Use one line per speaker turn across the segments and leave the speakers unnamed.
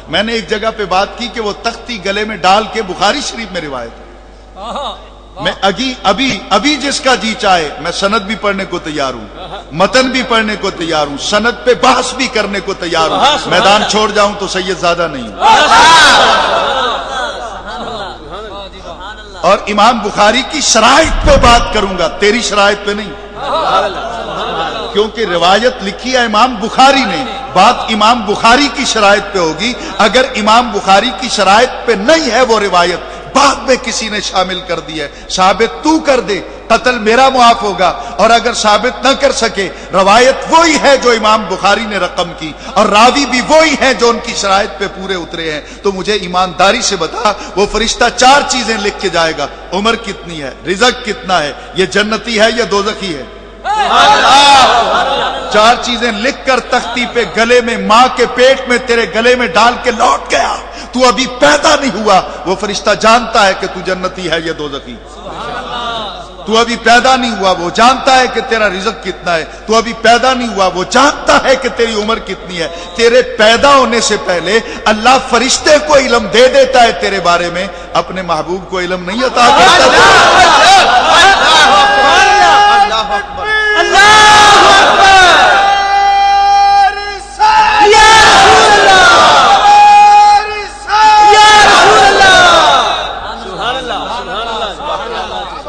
میں نے ایک جگہ پہ بات کی کہ وہ تختی گلے میں ڈال کے بخاری شریف میں روایت ہے. میں ابھی جس کا جی چاہے میں سند بھی پڑھنے کو تیار ہوں, متن بھی پڑھنے کو تیار ہوں, سند پہ بحث بھی کرنے کو تیار ہوں. میدان چھوڑ جاؤں تو سید زادہ نہیں ہوں. اور امام بخاری کی شرائط پہ بات کروں گا, تیری شرائط پہ نہیں, کیونکہ روایت لکھی ہے امام بخاری نے, بات امام بخاری کی شرائط پہ ہوگی. اگر امام بخاری کی شرائط پہ نہیں ہے وہ روایت, بعد میں کسی نے شامل کر دی ہے, ثابت تو کر دے, قتل میرا معاف ہوگا. اور اگر ثابت نہ کر سکے, روایت وہی ہے جو امام بخاری نے رقم کی, اور راوی بھی وہی ہے جو ان کی شرائط پہ پورے اترے ہیں, تو مجھے ایمانداری سے بتا, وہ فرشتہ 4 چیزیں لکھ کے جائے گا. عمر کتنی ہے, رزق کتنا ہے, یہ جنتی ہے یا دوزخی ہے. 4 چیزیں لکھ کر تختی پہ گلے میں, ماں کے پیٹ میں تیرے گلے میں ڈال کے لوٹ گیا. تو ابھی پیدا نہیں ہوا, وہ فرشتہ جانتا ہے کہ تو جنتی ہے یا دوزخی. تو ابھی پیدا نہیں ہوا, وہ جانتا ہے کہ تیرا رزق کتنا ہے. تو ابھی پیدا نہیں ہوا, وہ جانتا ہے کہ تیری عمر کتنی ہے. تیرے پیدا ہونے سے پہلے اللہ فرشتے کو علم دے دیتا ہے تیرے بارے میں, اپنے محبوب کو علم نہیں عطا کرتا.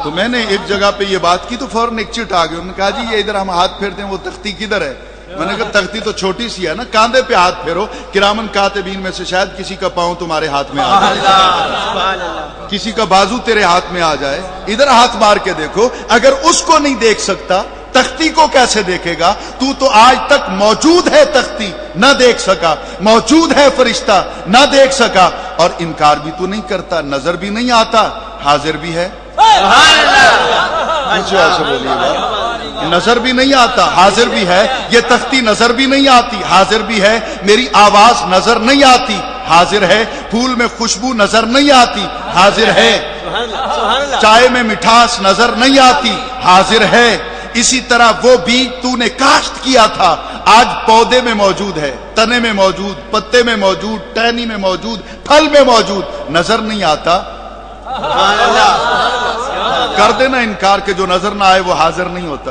تو میں نے ایک جگہ پہ یہ بات کی تو فوراً ایک چٹ آ گئی. انہوں نے کہا جی یہ ادھر ہم ہاتھ پھیرتے ہیں, وہ تختی کدھر ہے؟ میں نے کہا تختی تو چھوٹی سی ہے نا, کاندھے پہ ہاتھ پھیرو. کرامن کاتبین میں سے شاید کسی کا پاؤں تمہارے ہاتھ میں آ جائے, کسی کا بازو تیرے ہاتھ میں آ جائے. ادھر ہاتھ مار کے دیکھو. اگر اس کو نہیں دیکھ سکتا, تختی کو کیسے دیکھے گا؟ تو آج تک موجود ہے, تختی نہ دیکھ سکا, موجود ہے فرشتہ نہ دیکھ سکا, اور انکار بھی تو نہیں کرتا, نظر بھی نہیں آتا, حاضر بھی ہے. مجھے ایسے بولیے گا, نظر بھی نہیں آتا, حاضر بھی ہے. یہ تختی نظر بھی نہیں آتی, حاضر بھی ہے. میری آواز نظر نہیں آتی, حاضر ہے. پھول میں خوشبو نظر نہیں آتی, حاضر ہے. چائے میں مٹھاس نظر نہیں آتی, حاضر ہے. اسی طرح وہ بیج تو نے کاشت کیا تھا, آج پودے میں موجود ہے, تنے میں موجود, پتے میں موجود, ٹہنی میں موجود, پھل میں موجود, نظر نہیں آتا. کر دینا انکار کہ جو نظر نہ آئے وہ حاضر نہیں ہوتا.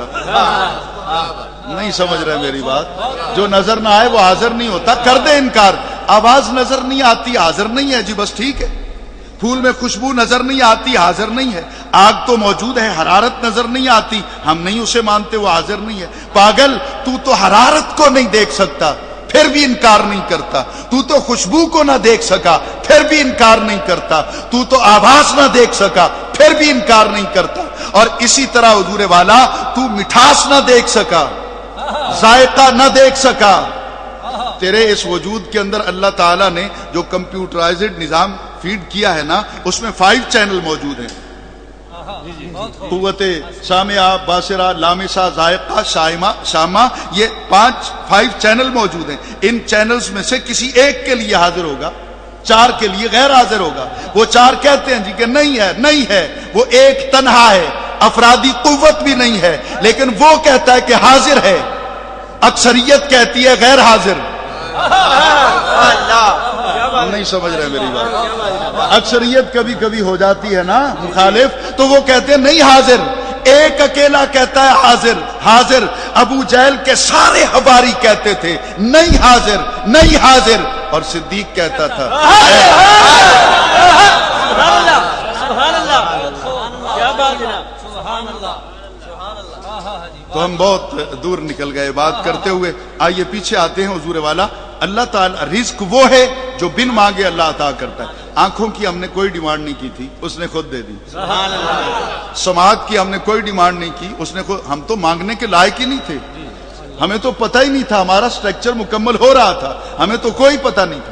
نہیں سمجھ رہے میری بات, جو نظر نہ آئے وہ حاضر نہیں ہوتا. کر دے انکار. آواز نظر نہیں آتی, حاضر نہیں ہے, جی بس ٹھیک ہے. پھول میں خوشبو نظر نہیں آتی, حاضر نہیں ہے. آگ تو موجود ہے, حرارت نظر نہیں آتی, ہم نہیں اسے مانتے, وہ حاضر نہیں ہے. پاگل, تو حرارت کو نہیں دیکھ سکتا, پھر بھی انکار نہیں کرتا. تو خوشبو کو نہ دیکھ سکا, پھر بھی انکار نہیں کرتا. تو آواز نہ دیکھ سکا, پھر بھی انکار نہیں کرتا. اور اسی طرح حضور والا, تو مٹھاس نہ دیکھ سکا, ذائقہ نہ دیکھ سکا. تیرے اس وجود کے اندر اللہ تعالیٰ نے جو کمپیوٹرائزڈ نظام فیڈ کیا ہے نا, اس میں 5 چینل موجود ہیں. قوت سامعہ, باصرہ, لامسہ, ذائقہ, شامہ, یہ 5 چینل موجود ہیں. ان چینلز میں سے کسی ایک کے لیے حاضر ہوگا, 4 کے لیے غیر حاضر ہوگا. وہ 4 کہتے ہیں جی کہ نہیں ہے, وہ ایک تنہا ہے, افرادی قوت بھی نہیں ہے, لیکن وہ کہتا ہے کہ حاضر ہے. اکثریت کہتی ہے غیر حاضر. نہیں سمجھ رہے میری بات. اکثریت کبھی کبھی ہو جاتی ہے نا مخالف, تو وہ کہتے ہیں نہیں حاضر. ایک اکیلا کہتا ہے حاضر. ابو جہل کے سارے حواری کہتے تھے نہیں حاضر, اور صدیق کہتا تھا. تو ہم بہت دور نکل گئے بات کرتے ہوئے. آئیے پیچھے آتے ہیں. حضور والا, اللہ تعالی رزق وہ ہے جو بن مانگے اللہ عطا کرتا ہے. آنکھوں کی ہم نے کوئی ڈیمانڈ نہیں کی تھی, اس نے خود دے دی. سماعت کی ہم نے کوئی ڈیمانڈ نہیں کی, اس نے خود. ہم تو مانگنے کے لائق ہی نہیں تھے, ہمیں تو پتہ ہی نہیں تھا, ہمارا سٹرکچر مکمل ہو رہا تھا, ہمیں تو کوئی پتہ نہیں تھا.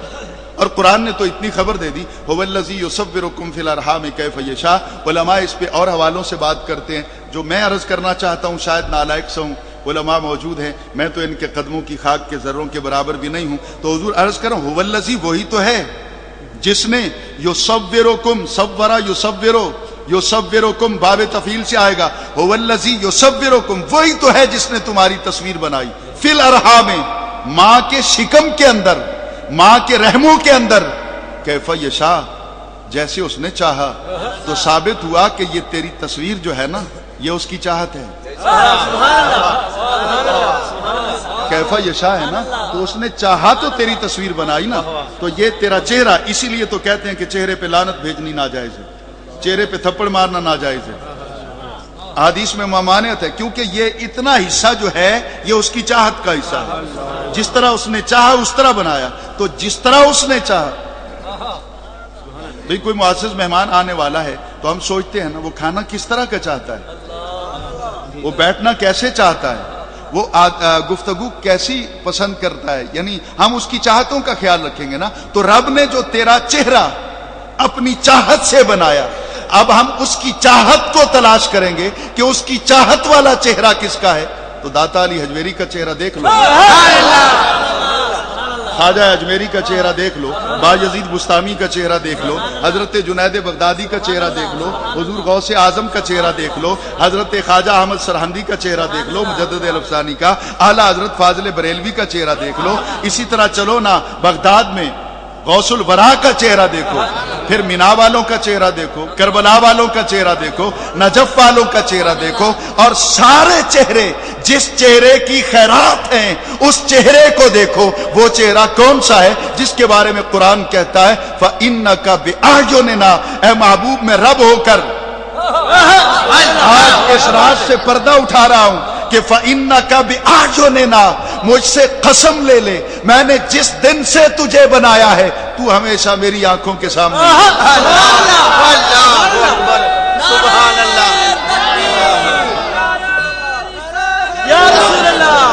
اور قرآن نے تو اتنی خبر دے دی, هو الذی یصورکم فی الارحام کیف یشاء. علماء اس پہ اور حوالوں سے بات کرتے ہیں, جو میں عرض کرنا چاہتا ہوں شاید نالائق سے ہوں. علماء موجود ہیں, میں تو ان کے قدموں کی خاک کے ذروں کے برابر بھی نہیں ہوں. تو حضور عرض کروں, هو الذی, وہی تو ہے جس نے یصورکم, صورا یصورکم باب تفعیل سے آئے گا. هو الذی یصورکم, وہی تو ہے جس نے تمہاری تصویر بنائی. فی الارحام, ماں کے شکم کے اندر, ماں کے رحموں کے اندر کیف یشاء جیسے اس نے چاہا. تو ثابت ہوا کہ یہ تیری تصویر جو ہے نا یہ اس کی چاہت ہے. کیف یشاء ہے نا تو اس نے چاہا تو تیری تصویر بنائی نا. تو یہ تیرا چہرہ، اسی لیے تو کہتے ہیں کہ چہرے پہ لعنت بھیجنی ناجائز ہے، چہرے پہ تھپڑ مارنا ناجائز ہے. حدیث میں ممانعت ہے کیونکہ یہ اتنا حصہ جو ہے یہ اس کی چاہت کا حصہ ہے. جس طرح اس نے چاہا اس طرح بنایا. تو جس طرح اس نے چاہا، بھئی کوئی معزز مہمان آنے والا ہے تو ہم سوچتے ہیں نا وہ کھانا کس طرح کا چاہتا ہے، وہ بیٹھنا کیسے چاہتا ہے، وہ گفتگو کیسی پسند کرتا ہے، یعنی ہم اس کی چاہتوں کا خیال رکھیں گے نا. تو رب نے جو تیرا چہرہ اپنی چاہت سے بنایا، اب ہم اس کی چاہت کو تلاش کریں گے کہ اس کی چاہت والا چہرہ کس کا ہے. تو داتا علی حجویری کا چہرہ دیکھ لو، خواجہ اجمیری کا چہرہ دیکھ لو، باجزید بستامی کا چہرہ دیکھ لو، حضرت جنید بغدادی کا چہرہ دیکھ لو، حضور غوث اعظم کا چہرہ دیکھ لو، حضرت خواجہ احمد سرہندی کا چہرہ دیکھ لو، مجدد الافسانی کا، اعلیٰ حضرت فاضل بریلوی کا چہرہ دیکھ لو. اسی طرح چلو نا بغداد میں غوث الورا کا چہرہ دیکھو، پھر مینا والوں کا چہرہ دیکھو، کربلا والوں کا چہرہ دیکھو، نجف والوں کا چہرہ دیکھو، اور سارے چہرے جس چہرے کی خیرات ہیں اس چہرے کو دیکھو. وہ چہرہ کون سا ہے جس کے بارے میں قرآن کہتا ہے فَإِنَّكَ بِأَعْيُنِنَا، اے محبوب میں رب ہو کر آج اس رات سے پردہ اٹھا رہا ہوں کہ فَإِنَّكَ بِأَعْيُنِنَا، مجھ سے قسم لے لے میں نے جس دن سے تجھے بنایا ہے تو ہمیشہ میری آنکھوں کے سامنے.
سبحان اللہ یا رسول اللہ.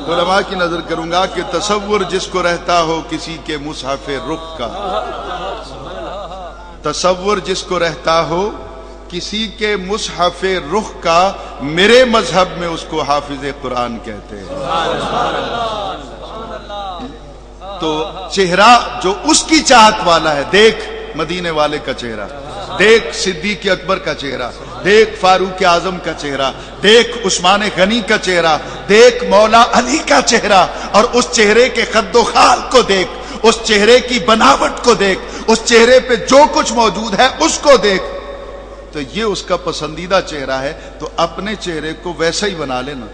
علماء کی نظر کروں گا کہ تصور جس کو رہتا ہو کسی کے مصحف رخ کا، تصور جس کو رہتا ہو کسی کے مصحف رخ کا، میرے مذہب میں اس کو حافظ قرآن کہتے ہیں. تو چہرہ جو اس کی چاہت والا ہے، دیکھ مدینے والے کا چہرہ، دیکھ صدیق اکبر کا چہرہ، دیکھ فاروق اعظم کا چہرہ، دیکھ عثمان غنی کا چہرہ، دیکھ مولا علی کا چہرہ، اور اس چہرے کے خد و خال کو دیکھ، اس چہرے کی بناوٹ کو دیکھ، اس چہرے پہ جو کچھ موجود ہے اس کو دیکھ. تو یہ اس کا پسندیدہ چہرہ ہے. تو اپنے چہرے کو ویسا ہی بنا لینا،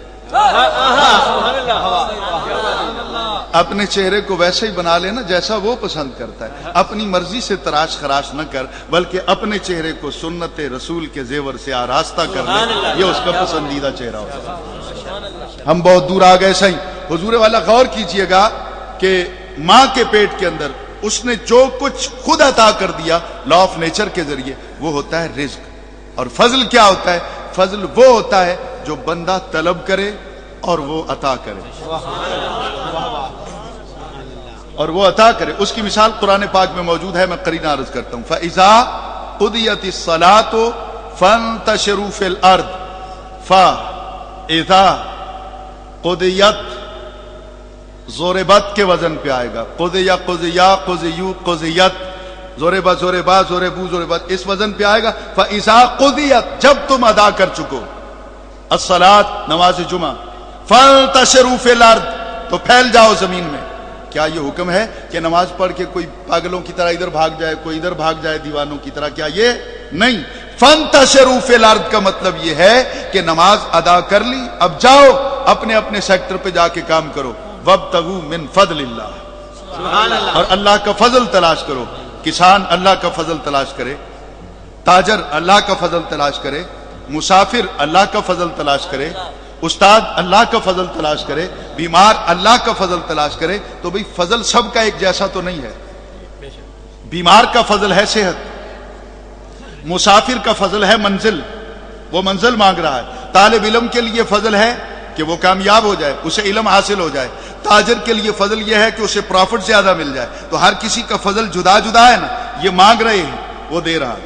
اپنے چہرے کو ویسے ہی بنا لینا جیسا وہ پسند کرتا ہے. اپنی مرضی سے تراش خراش نہ کر، بلکہ اپنے چہرے کو سنت رسول کے زیور سے آراستہ کر لے. یہ اس کا پسندیدہ چہرہ ہوتا ہے. ہم بہت دور آ گئے سہی. حضور والا غور کیجئے گا کہ ماں کے پیٹ کے اندر اس نے جو کچھ خود عطا کر دیا لا آف نیچر کے ذریعے، وہ ہوتا ہے رزق. اور فضل کیا ہوتا ہے؟ فضل وہ ہوتا ہے جو بندہ طلب کرے اور وہ عطا کرے، اور وہ عطا کرے. اس کی مثال قرآن پاک میں موجود ہے، میں قرینہ عرض کرتا ہوں. فَإِذَا قُضِيَتِ الصَّلَاةُ فَانتَشِرُوا فِي الْأَرْضِ. فَإِذَا قُضِيَتْ زور بت کے وزن پہ آئے گا. قضیہ قضیہ قضیو قضیت، زور با زور با زور بو زور بت، اس وزن پہ آئے گا. فَإِذَا قُضِيَتْ، جب تم ادا کر چکو الصلاۃ، نماز جمعہ، فَانتَشِرُوا فِي الْأَرْضِ، تو پھیل جاؤ زمین میں. کیا یہ حکم ہے کہ نماز پڑھ کے کوئی پاگلوں کی طرح ادھر بھاگ جائے، کوئی ادھر بھاگ جائے دیوانوں کی طرح؟ کیا یہ نہیں. فَانتَشِرُوا فِي الْأَرْضِ کا مطلب یہ ہے کہ نماز ادا کر لی، اب جاؤ اپنے اپنے سیکٹر پہ جا کے کام کرو. وَابْتَغُوا مِنْ فَضْلِ اللَّهِ، اور اللہ کا فضل تلاش کرو. کسان اللہ کا فضل تلاش کرے، تاجر اللہ کا فضل تلاش کرے، مسافر اللہ کا فضل تلاش کرے، استاد اللہ کا فضل تلاش کرے، بیمار اللہ کا فضل تلاش کرے. تو بھئی فضل سب کا ایک جیسا تو نہیں ہے. بیمار کا فضل ہے صحت، مسافر کا فضل ہے منزل، وہ منزل مانگ رہا ہے. طالب علم کے لیے فضل ہے کہ وہ کامیاب ہو جائے، اسے علم حاصل ہو جائے. تاجر کے لیے فضل یہ ہے کہ اسے پروفٹ زیادہ مل جائے. تو ہر کسی کا فضل جدا جدا ہے نا. یہ مانگ رہے ہیں، وہ دے رہا ہے.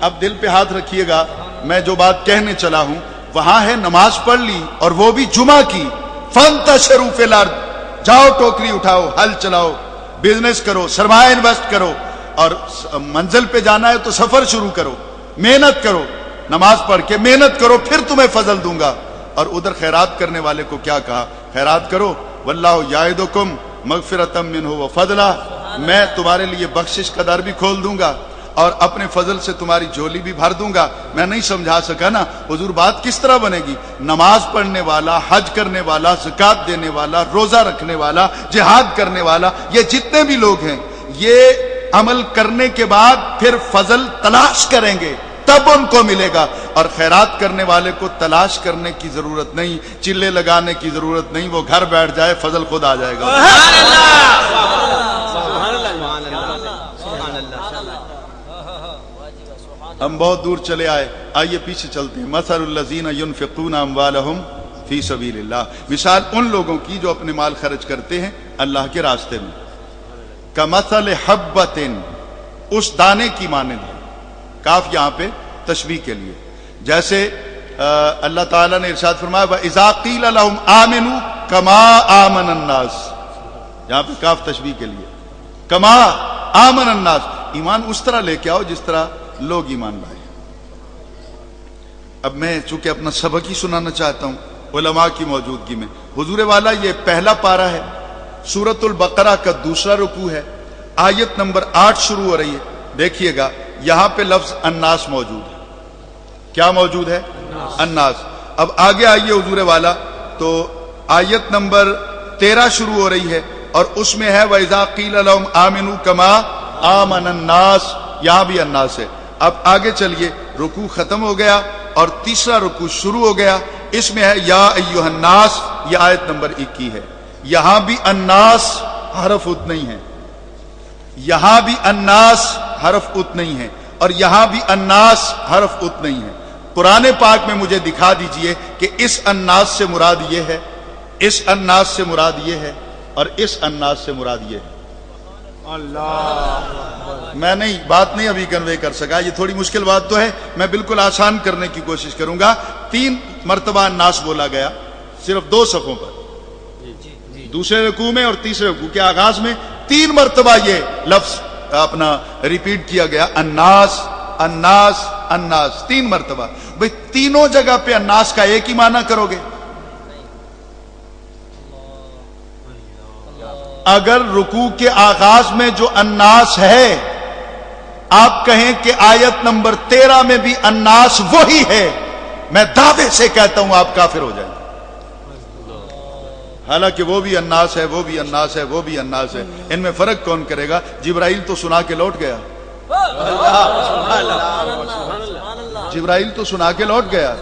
اب دل پہ ہاتھ رکھیے گا، میں جو بات کہنے چلا ہوں وہاں ہے نماز پڑھ لی اور وہ بھی جمعہ کی. فَانتَشِرُوا فِي الْأَرْضِ، جاؤ ٹوکری اٹھاؤ، ہل چلاؤ، بزنس کرو، سرمایہ انویسٹ کرو، اور منزل پہ جانا ہے تو سفر شروع کرو، محنت کرو. نماز پڑھ کے محنت کرو پھر تمہیں فضل دوں گا. اور ادھر خیرات کرنے والے کو کیا کہا؟ خیرات کرو واللہ یعدکم مغفرۃ منہ وفضلا، میں تمہارے لیے بخشش کا در بھی کھول دوں گا اور اپنے فضل سے تمہاری جھولی بھی بھر دوں گا. میں نہیں سمجھا سکا نا حضور، بات کس طرح بنے گی؟ نماز پڑھنے والا، حج کرنے والا، زکات دینے والا، روزہ رکھنے والا، جہاد کرنے والا، یہ جتنے بھی لوگ ہیں یہ عمل کرنے کے بعد پھر فضل تلاش کریں گے تب ان کو ملے گا. اور خیرات کرنے والے کو تلاش کرنے کی ضرورت نہیں، چلے لگانے کی ضرورت نہیں، وہ گھر بیٹھ جائے فضل خود آ جائے گا. ہم بہت دور چلے آئے، آئیے پیچھے چلتے ہیں. مثل الذین ينفقون اموالهم فی سبیل اللہ، مثال ان لوگوں کی جو اپنے مال خرچ کرتے ہیں اللہ کے راستے میں. کمثل حبۃ، اس دانے کی مانند ہے. کاف یہاں پہ تشبیہ کے لیے، جیسے اللہ تعالیٰ نے ارشاد فرمایا وَإِذَا قِيلَ لَهُمْ آمِنُوا كَمَا آمَنَ النَّاسِ، یہاں پہ کاف تشبیہ کے لیے. کما آمن الناس، ایمان اس طرح لے کے آؤ جس طرح لوگ ایمان لائے. اب میں چونکہ اپنا سبق ہی سنانا چاہتا ہوں علماء کی موجودگی میں. حضور والا یہ پہلا پارہ ہے، سورۃ البقرہ کا دوسرا رکوع ہے، آیت نمبر 8 شروع ہو رہی ہے. دیکھیے گا یہاں پہ لفظ الناس موجود ہے. کیا موجود ہے؟ الناس. اب آگے آئیے حضور والا تو آیت نمبر 13 شروع ہو رہی ہے اور اس میں ہے وَإِذَا قِيلَ لَهُمْ آمِنُوا كَمَا آمَنَ النَّاسِ، یہاں بھی الناس ہے. اب آگے چلیے، رکوع ختم ہو گیا اور تیسرا رکوع شروع ہو گیا. اس میں ہے یا ایھا الناس، یہ آیت نمبر 21 ہے. یہاں بھی الناس حرف ات نہیں ہے، یہاں بھی الناس حرف ات نہیں ہے اور یہاں بھی الناس حرف ات نہیں ہے. قرآن پاک میں مجھے دکھا دیجئے کہ اس الناس سے مراد یہ ہے، اس الناس سے مراد یہ ہے اور اس الناس سے مراد یہ ہے. اللہ، میں نہیں بات نہیں ابھی کنوے کر سکا، یہ تھوڑی مشکل بات تو ہے، میں بالکل آسان کرنے کی کوشش کروں گا. 3 مرتبہ الناس بولا گیا صرف 2 صفوں پر، دوسرے رکوع میں اور تیسرے رکوع کے آغاز میں 3 مرتبہ یہ لفظ اپنا ریپیٹ کیا گیا، الناس الناس الناس 3 مرتبہ. بھئی تینوں جگہ پہ الناس کا ایک ہی معنی کرو گے؟ اگر رکوع کے آغاز میں جو الناس ہے آپ کہیں کہ آیت نمبر 13 میں بھی الناس وہی ہے، میں دعوے سے کہتا ہوں آپ کافر ہو جائیں. حالانکہ وہ بھی الناس ہے، وہ بھی الناس ہے، وہ بھی الناس ہے. ان میں فرق کون کرے گا؟ جبرائیل تو سنا کے لوٹ گیا، جبرائیل تو سنا کے لوٹ گیا.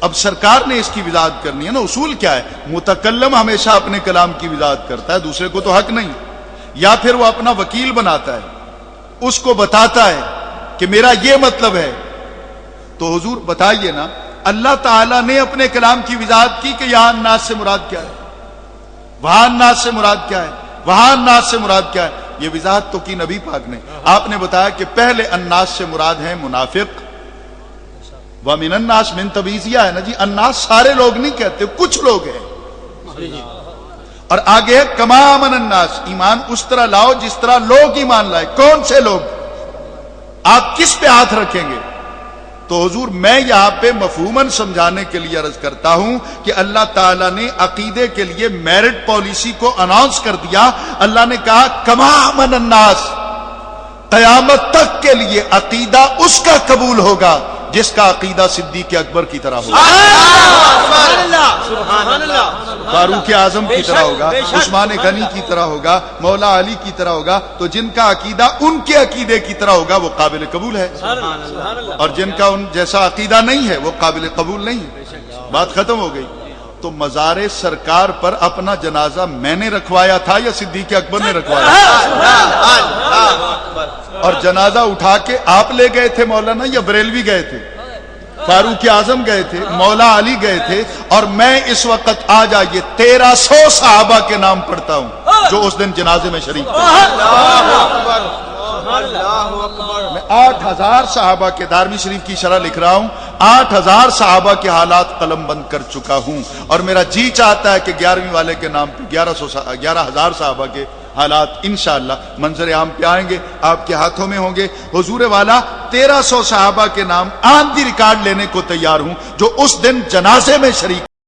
اب سرکار نے اس کی وضاحت کرنی ہے نا. اصول کیا ہے؟ متکلم ہمیشہ اپنے کلام کی وضاحت کرتا ہے، دوسرے کو تو حق نہیں. یا پھر وہ اپنا وکیل بناتا ہے، اس کو بتاتا ہے کہ میرا یہ مطلب ہے. تو حضور بتائیے نا، اللہ تعالیٰ نے اپنے کلام کی وضاحت کی کہ یہاں الناس سے مراد کیا ہے، وہاں الناس سے مراد کیا ہے، وہاں الناس سے مراد کیا ہے. یہ وضاحت تو کی نبی پاک نے. آپ نے بتایا کہ پہلے الناس سے مراد ہے منافق، وَمِنَ النَّاسِ مِن تبعیضیہ ہے نا جی. الناس سارے لوگ نہیں کہتے، کچھ لوگ ہیں. اور آگے ہے کما آمن الناس، ایمان اس طرح لاؤ جس طرح لوگ ایمان لائے. کون سے لوگ؟ آپ کس پہ ہاتھ رکھیں گے؟ تو حضور میں یہاں پہ مفہوماً سمجھانے کے لیے عرض کرتا ہوں کہ اللہ تعالیٰ نے عقیدے کے لیے میرٹ پالیسی کو اناؤنس کر دیا. اللہ نے کہا کما آمن الناس، قیامت تک کے لیے عقیدہ اس کا قبول ہوگا جس کا عقیدہ صدیق اکبر کی طرح ہوگا، فاروق اعظم کی طرح ہوگا، عثمان غنی کی طرح ہوگا، مولا علی کی طرح ہوگا. تو جن کا عقیدہ ان کے عقیدے کی طرح ہوگا وہ قابل قبول ہے، اور جن کا ان جیسا عقیدہ نہیں ہے وہ قابل قبول نہیں ہے. بات ختم ہو گئی. تو مزار سرکار پر اپنا جنازہ میں نے رکھوایا تھا یا صدیق اکبر نے رکھوایا؟ اور جنازہ اٹھا کے آپ لے گئے تھے مولانا یا بریلوی گئے تھے؟ فاروق اعظم گئے تھے، مولا علی گئے تھے. اور میں اس وقت آ جائیے 1300 صحابہ کے نام پڑھتا ہوں جو اس دن جنازے میں شریک تھے. میں 8000 صحابہ کے دارمی شریف کی شرح لکھ رہا ہوں، 8000 صحابہ کے حالات قلم بند کر چکا ہوں. اور میرا جی چاہتا ہے کہ 11ویں والے کے نام پہ 11000 صحابہ کے حالات انشاءاللہ منظر عام پہ آئیں گے، آپ کے ہاتھوں میں ہوں گے۔ حضور والا 1300 صحابہ کے نام آن دی ریکارڈ لینے کو تیار ہوں جو اس دن جنازے میں شریک